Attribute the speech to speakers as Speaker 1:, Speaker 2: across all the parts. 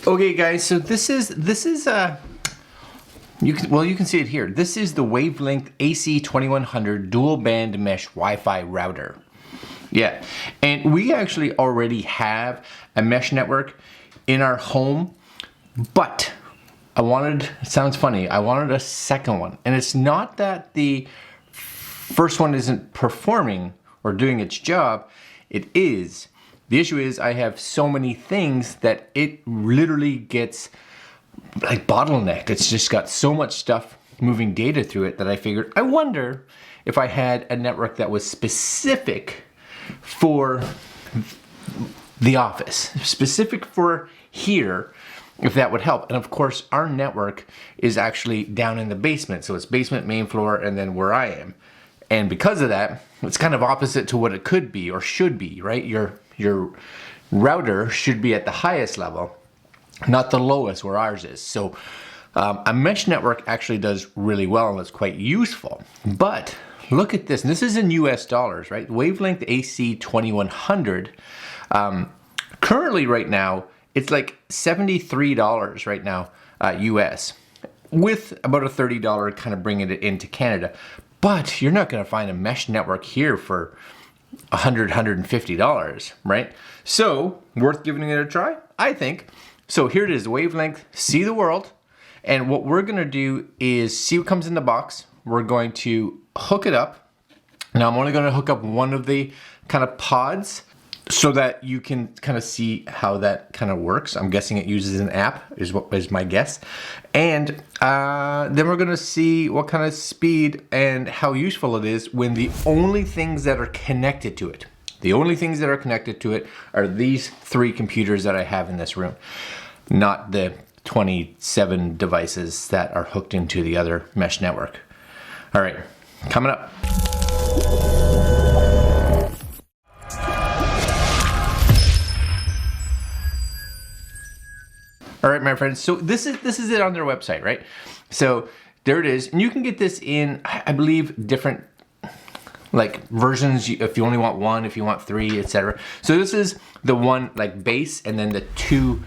Speaker 1: Okay guys, so this is you can see it here. This is the WaveLink AC2100 dual band mesh Wi-Fi router. Yeah, and we actually already have a mesh network in our home, but it sounds funny, I wanted a second one. And it's not that the first one isn't performing or doing its job, it is. The issue is I have so many things that it literally gets like bottlenecked. It's just got so much stuff moving data through it that I figured, I wonder if I had a network that was specific for the office, specific for here, if that would help. And of course, our network is actually down in the basement. So it's basement, main floor, and then where I am. And because of that, it's kind of opposite to what it could be or should be, right? Your router should be at the highest level, not the lowest where ours is. So a mesh network actually does really well and it's quite useful. But look at this, and this is in US dollars, right? WaveLink AC2100, currently right now, it's like $73 right now US, with about a $30 kind of bringing it into Canada. But you're not gonna find a mesh network here for $100, $150, right? So worth giving it a try, I think. So here it is, WaveLink, see the world. And what we're gonna do is see what comes in the box. We're going to hook it up. Now I'm only gonna hook up one of the kind of pods so that you can kind of see how that kind of works. I'm guessing it uses an app, is my guess. And then we're gonna see what kind of speed and how useful it is when the only things that are connected to it, are these three computers that I have in this room, not the 27 devices that are hooked into the other mesh network. All right, coming up. All right, my friends, so this is it on their website, right? So there it is, and you can get this in, I believe, different like versions, if you only want one, if you want three, etc. So this is the one like base, and then the two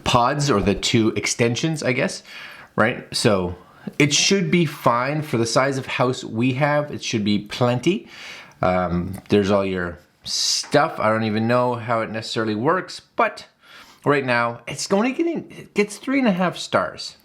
Speaker 1: pods, or the two extensions, I guess, right? So it should be fine for the size of house we have. It should be plenty. There's all your stuff. I don't even know how it necessarily works, but right now it's only it gets 3.5 stars.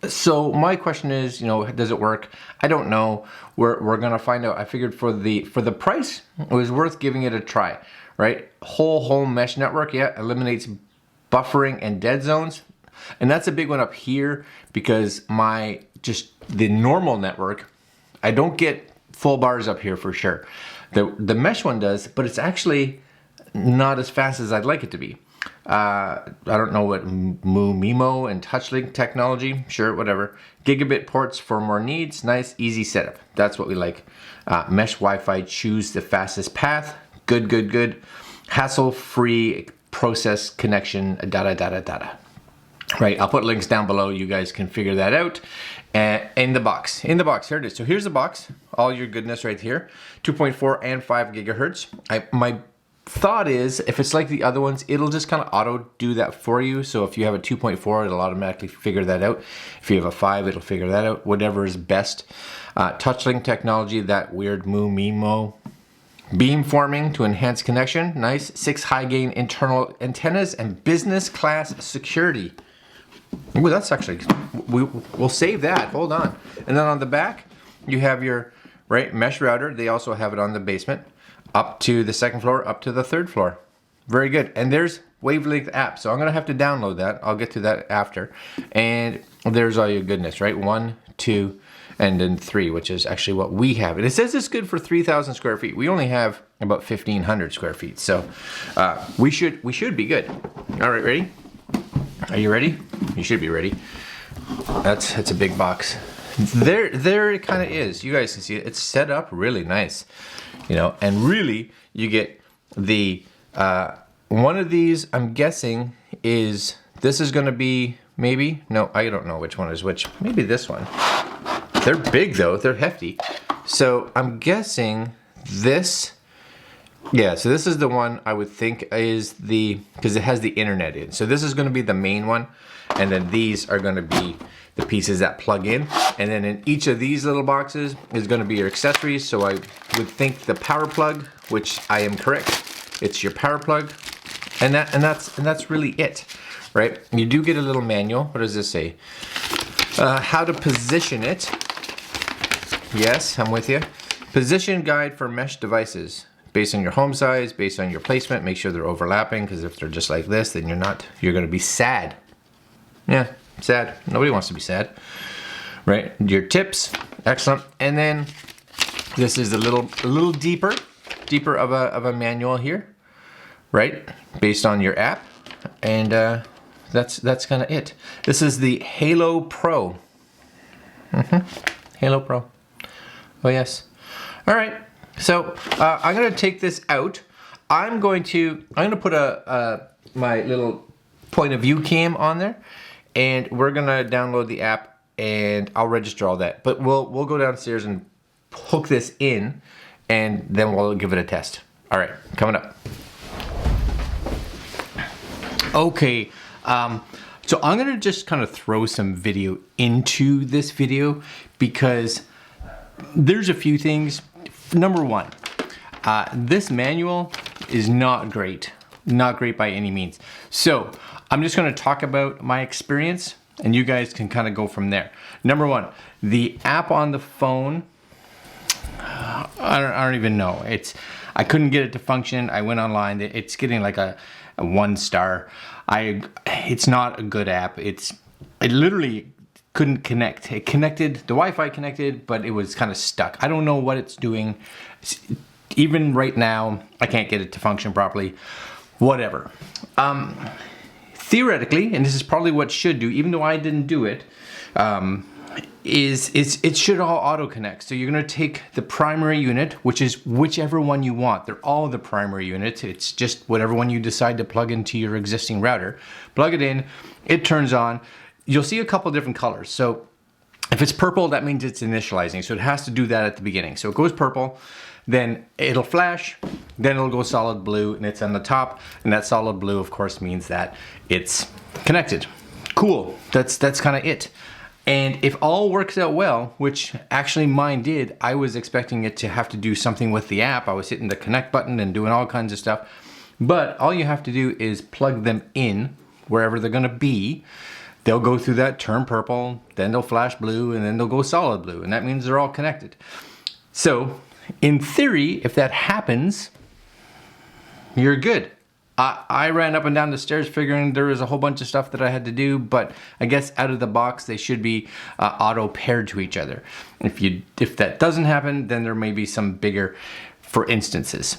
Speaker 1: So my question is, does it work? I don't know. We're gonna find out. I figured for the price, it was worth giving it a try, right? Whole home mesh network, yeah, eliminates buffering and dead zones. And that's a big one up here because the normal network, I don't get full bars up here for sure. The mesh one does, but it's actually not as fast as I'd like it to be. I don't know what MIMO and TouchLink technology, sure, whatever. Gigabit ports for more needs, nice, easy setup. That's what we like. Mesh Wi-Fi, choose the fastest path. Good. Hassle-free process connection, data. Right, I'll put links down below. You guys can figure that out. In the box, here it is. So here's the box, all your goodness right here. 2.4 and 5 gigahertz. My thought is, if it's like the other ones, it'll just kind of auto do that for you. So if you have a 2.4, it'll automatically figure that out. If you have a 5, it'll figure that out. Whatever is best. TouchLink technology, that weird MIMO. Beamforming to enhance connection, nice. 6 high gain internal antennas and business class security. Ooh, that's actually, we'll save that, hold on. And then on the back, you have your mesh router. They also have it on the basement, up to the 2nd floor, up to the 3rd floor. Very good. And there's WaveLink app, so I'm gonna have to download that. I'll get to that after. And there's all your goodness, right? 1, 2, and then 3, which is actually what we have. And it says it's good for 3,000 square feet. We only have about 1,500 square feet, so we should be good. All right, ready? Are you ready? You should be ready. That's a big box. There it kind of is. You guys can see it. It's set up really nice, and really you get the one of these. I'm guessing this is going to be maybe, no, I don't know which one is which. Maybe this one. They're big though. They're hefty. So I'm guessing this Yeah, so this is the one I would think is because it has the internet in. So this is going to be the main one, and then these are going to be the pieces that plug in. And then in each of these little boxes is going to be your accessories. So I would think the power plug, which I am correct. It's your power plug, and that's really it, right? You do get a little manual. What does this say? How to position it. Yes, I'm with you. Position guide for mesh devices. Based on your home size, based on your placement, make sure they're overlapping, because if they're just like this, then you're gonna be sad. Yeah, sad. Nobody wants to be sad, right? Your tips, excellent. And then this is a little deeper of a manual here, right? Based on your app, and that's kind of it. This is the Halo Pro. Halo Pro. Oh yes. All right. So I'm gonna take this out. I'm gonna put my little point of view cam on there, and we're gonna download the app, and I'll register all that. But we'll go downstairs and hook this in, and then we'll give it a test. All right, coming up. Okay, so I'm gonna just kind of throw some video into this video because there's a few things. Number one, this manual is not great by any means. So I'm just going to talk about my experience, and you guys can kind of go from there. Number one, the app on the phone, I don't even know. I couldn't get it to function. I went online. It's getting like a 1 star. It's not a good app. It literally couldn't connect. It connected, the Wi-Fi connected, but it was kind of stuck. I don't know what it's doing. Even right now, I can't get it to function properly. Whatever. Theoretically, and this is probably what should do, even though I didn't do it, it should all auto connect. So you're gonna take the primary unit, which is whichever one you want. They're all the primary units. It's just whatever one you decide to plug into your existing router. Plug it in, it turns on. You'll see a couple different colors. So if it's purple, that means it's initializing. So it has to do that at the beginning. So it goes purple, then it'll flash, then it'll go solid blue, and it's on the top. And that solid blue, of course, means that it's connected. Cool, that's kind of it. And if all works out well, which actually mine did, I was expecting it to have to do something with the app. I was hitting the connect button and doing all kinds of stuff. But all you have to do is plug them in wherever they're gonna be. They'll go through that, turn purple, then they'll flash blue, and then they'll go solid blue, and that means they're all connected. So, in theory, if that happens, you're good. I ran up and down the stairs figuring there was a whole bunch of stuff that I had to do, but I guess out of the box, they should be auto paired to each other. If that doesn't happen, then there may be some bigger for instances.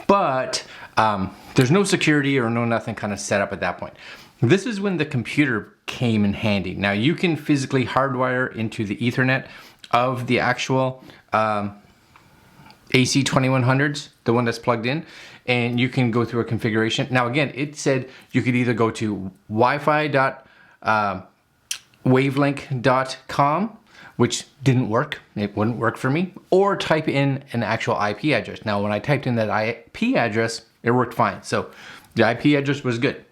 Speaker 1: But there's no security or no nothing kind of set up at that point. This is when the computer came in handy. Now you can physically hardwire into the Ethernet of the actual AC2100s, the one that's plugged in, and you can go through a configuration. Now again, it said you could either go to wifi.wavelink.com, which didn't work. It wouldn't work for me, or type in an actual IP address. Now when I typed in that IP address, it worked fine. So the IP address was good.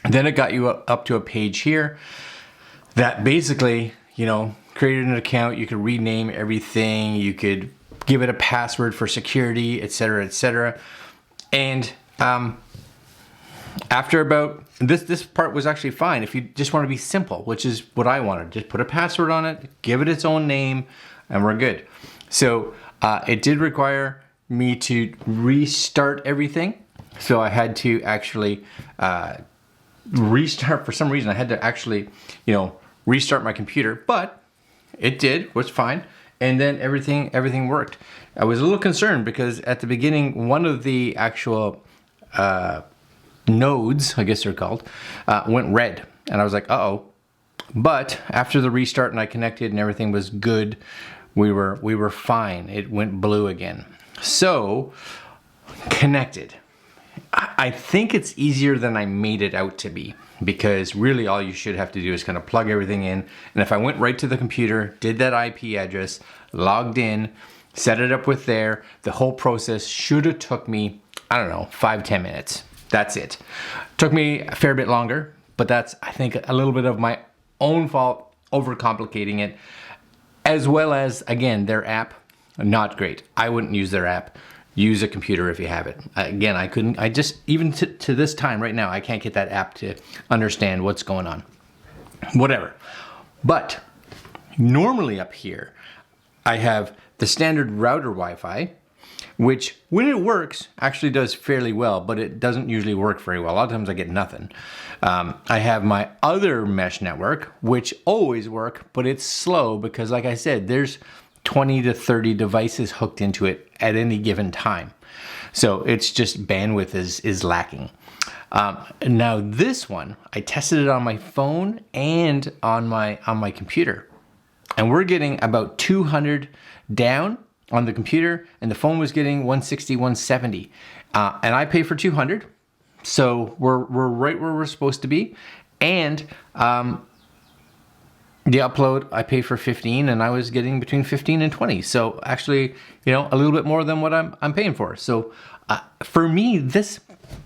Speaker 1: Then it got you up to a page here that basically, created an account. You could rename everything. You could give it a password for security, etc., etc. And after about, this part was actually fine if you just want to be simple, which is what I wanted. Just put a password on it, give it its own name, and we're good. So it did require me to restart everything. So I had to actually restart. For some reason I had to actually restart my computer, but it was fine, and then everything worked. I was a little concerned because at the beginning one of the actual nodes, I guess they're called, went red, and I was like, uh-oh. But after the restart and I connected and everything was good, we were fine. It went blue again. So connected. I think it's easier than I made it out to be, because really all you should have to do is kind of plug everything in. And if I went right to the computer, did that IP address, logged in, set it up with there, the whole process should have took me I don't know, 5-10 minutes. That's it. Took me a fair bit longer, but that's, I think, a little bit of my own fault, overcomplicating it, as well as, again, their app, not great. I wouldn't use their app. Use a computer if you have it. Again, I just, even to this time right now, I can't get that app to understand what's going on. Whatever. But normally up here, I have the standard router Wi-Fi, which when it works actually does fairly well, but it doesn't usually work very well. A lot of times I get nothing. I have my other mesh network, which always work, but it's slow because, like I said, there's 20 to 30 devices hooked into it at any given time. So it's just bandwidth is lacking. Now this one, I tested it on my phone and on my computer, and we're getting about 200 down on the computer, and the phone was getting 160, 170. And I pay for 200, so we're right where we're supposed to be. And the upload, I pay for 15, and I was getting between 15 and 20. So actually, you know, a little bit more than what I'm paying for. So for me, this,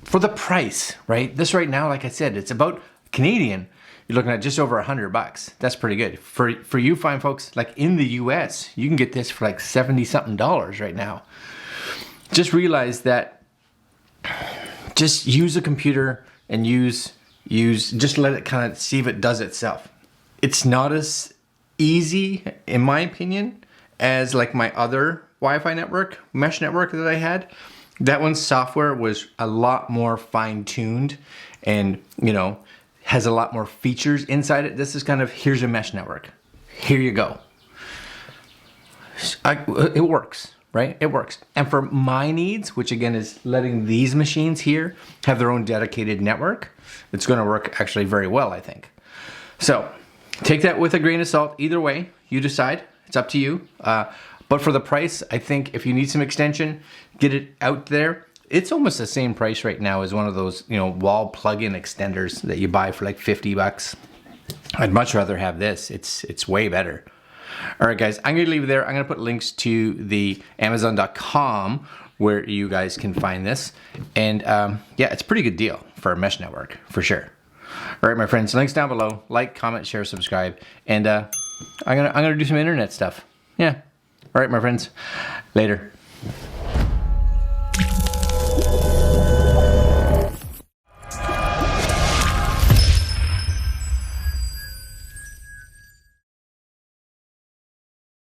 Speaker 1: for the price, right? This right now, like I said, it's about Canadian. You're looking at just over $100. That's pretty good. For you fine folks, like in the US, you can get this for like 70 something dollars right now. Just realize that, just use a computer and just let it kind of see if it does itself. It's not as easy, in my opinion, as like my other Wi-Fi network, mesh network that I had. That one's software was a lot more fine-tuned and, you know, has a lot more features inside it. This is kind of, here's a mesh network. Here you go. It works, right? It works. And for my needs, which again is letting these machines here have their own dedicated network, it's gonna work actually very well, I think. So take that with a grain of salt. Either way, you decide. It's up to you. But for the price, I think if you need some extension, get it out there. It's almost the same price right now as one of those, you know, wall plug-in extenders that you buy for like 50 bucks. I'd much rather have this. It's way better. All right, guys, I'm going to leave it there. I'm going to put links to the Amazon.com where you guys can find this. And yeah, it's a pretty good deal for a mesh network, for sure. All right, my friends, links down below. Like, comment, share, subscribe. And I'm gonna do some internet stuff. Yeah. All right, my friends. Later.